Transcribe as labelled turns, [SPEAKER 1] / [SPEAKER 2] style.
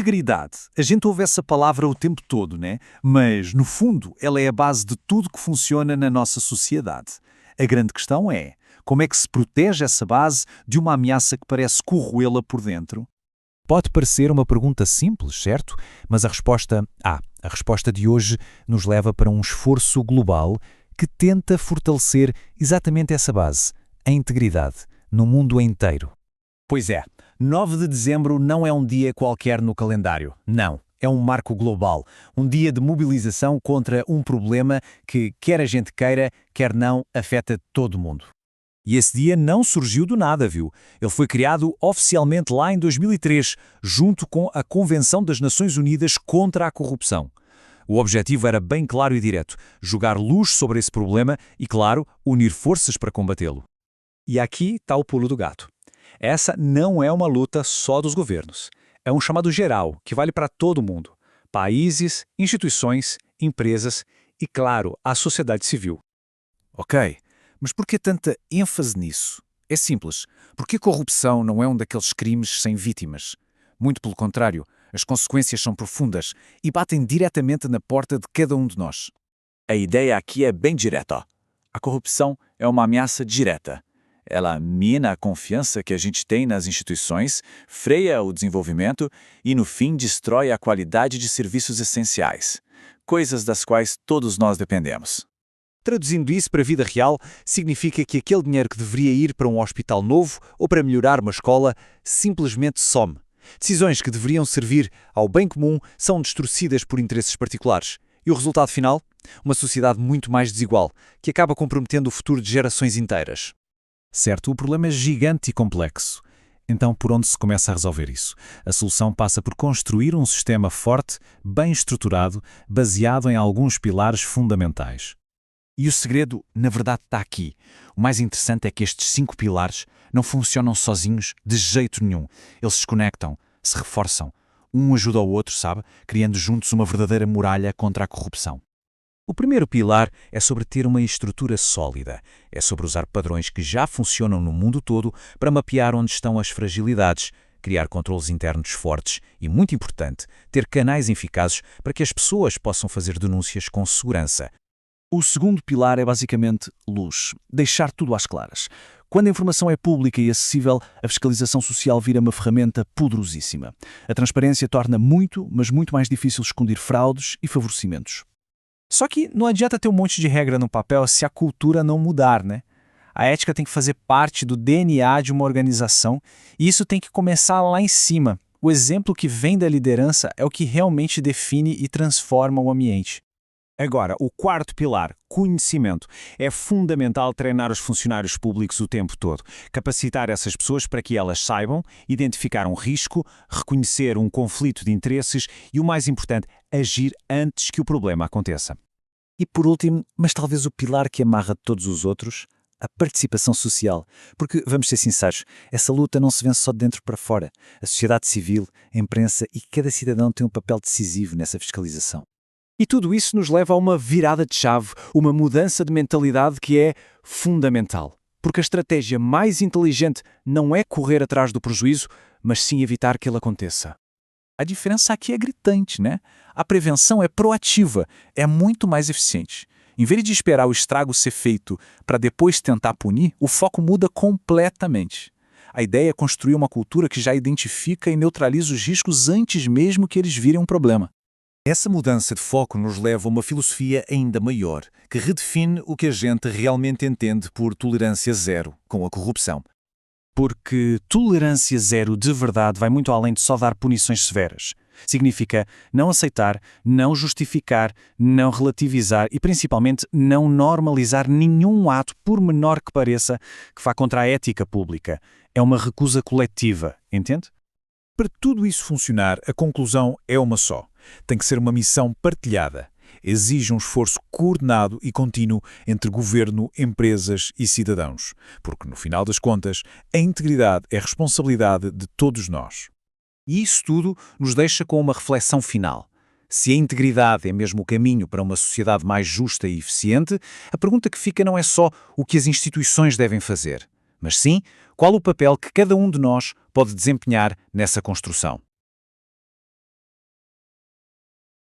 [SPEAKER 1] Integridade. A gente ouve essa palavra o tempo todo, né? Mas, no fundo, ela é a base de tudo que funciona na nossa sociedade. A grande questão é, como é que se protege essa base de uma ameaça que parece corroê-la por dentro?
[SPEAKER 2] Pode parecer uma pergunta simples, certo? Mas a resposta de hoje nos leva para um esforço global que tenta fortalecer exatamente essa base, a integridade, no mundo inteiro.
[SPEAKER 3] Pois é, 9 de dezembro não é um dia qualquer no calendário. Não, é um marco global. Um dia de mobilização contra um problema que, quer a gente queira, quer não, afeta todo mundo.
[SPEAKER 2] E esse dia não surgiu do nada, viu? Ele foi criado oficialmente lá em 2003, junto com a Convenção das Nações Unidas contra a Corrupção. O objetivo era bem claro e direto, jogar luz sobre esse problema e, claro, unir forças para combatê-lo.
[SPEAKER 4] E aqui está o pulo do gato. Essa não é uma luta só dos governos. É um chamado geral, que vale para todo mundo. Países, instituições, empresas e, claro, a sociedade civil.
[SPEAKER 1] Ok, mas por que tanta ênfase nisso? É simples, porque a corrupção não é um daqueles crimes sem vítimas. Muito pelo contrário, as consequências são profundas e batem diretamente na porta de cada um de nós.
[SPEAKER 5] A ideia aqui é bem direta. A corrupção é uma ameaça direta. Ela mina a confiança que a gente tem nas instituições, freia o desenvolvimento e, no fim, destrói a qualidade de serviços essenciais, coisas das quais todos nós dependemos.
[SPEAKER 4] Traduzindo isso para a vida real, significa que aquele dinheiro que deveria ir para um hospital novo ou para melhorar uma escola simplesmente some. Decisões que deveriam servir ao bem comum são distorcidas por interesses particulares. E o resultado final? Uma sociedade muito mais desigual, que acaba comprometendo o futuro de gerações inteiras.
[SPEAKER 2] Certo, o problema é gigante e complexo. Então, por onde se começa a resolver isso? A solução passa por construir um sistema forte, bem estruturado, baseado em alguns pilares fundamentais.
[SPEAKER 1] E o segredo, na verdade, está aqui. O mais interessante é que estes 5 pilares não funcionam sozinhos de jeito nenhum. Eles se conectam, se reforçam. Um ajuda ao outro, sabe? Criando juntos uma verdadeira muralha contra a corrupção.
[SPEAKER 2] O primeiro pilar é sobre ter uma estrutura sólida. É sobre usar padrões que já funcionam no mundo todo para mapear onde estão as fragilidades, criar controles internos fortes e, muito importante, ter canais eficazes para que as pessoas possam fazer denúncias com segurança.
[SPEAKER 1] O segundo pilar é basicamente luz. Deixar tudo às claras. Quando a informação é pública e acessível, a fiscalização social vira uma ferramenta poderosíssima. A transparência torna muito, mas muito mais difícil esconder fraudes e favorecimentos.
[SPEAKER 4] Só que não adianta ter um monte de regra no papel se a cultura não mudar, né? A ética tem que fazer parte do DNA de uma organização e isso tem que começar lá em cima. O exemplo que vem da liderança é o que realmente define e transforma o ambiente. Agora, o quarto pilar, conhecimento. É fundamental treinar os funcionários públicos o tempo todo. Capacitar essas pessoas para que elas saibam identificar um risco, reconhecer um conflito de interesses e, o mais importante, agir antes que o problema aconteça.
[SPEAKER 3] E por último, mas talvez o pilar que amarra todos os outros, a participação social. Porque, vamos ser sinceros, essa luta não se vence só de dentro para fora. A sociedade civil, a imprensa e cada cidadão tem um papel decisivo nessa fiscalização.
[SPEAKER 4] E tudo isso nos leva a uma virada de chave, uma mudança de mentalidade que é fundamental. Porque a estratégia mais inteligente não é correr atrás do prejuízo, mas sim evitar que ele aconteça.
[SPEAKER 1] A diferença aqui é gritante, né? A prevenção é proativa, é muito mais eficiente. Em vez de esperar o estrago ser feito para depois tentar punir, o foco muda completamente. A ideia é construir uma cultura que já identifica e neutraliza os riscos antes mesmo que eles virem um problema.
[SPEAKER 2] Essa mudança de foco nos leva a uma filosofia ainda maior, que redefine o que a gente realmente entende por tolerância zero com a corrupção.
[SPEAKER 1] Porque tolerância zero de verdade vai muito além de só dar punições severas. Significa não aceitar, não justificar, não relativizar e, principalmente, não normalizar nenhum ato, por menor que pareça, que vá contra a ética pública. É uma recusa coletiva, entende?
[SPEAKER 2] Para tudo isso funcionar, a conclusão é uma só. Tem que ser uma missão partilhada. Exige um esforço coordenado e contínuo entre governo, empresas e cidadãos. Porque, no final das contas, a integridade é responsabilidade de todos nós.
[SPEAKER 4] E isso tudo nos deixa com uma reflexão final. Se a integridade é mesmo o caminho para uma sociedade mais justa e eficiente, a pergunta que fica não é só o que as instituições devem fazer, mas sim qual o papel que cada um de nós pode desempenhar nessa construção.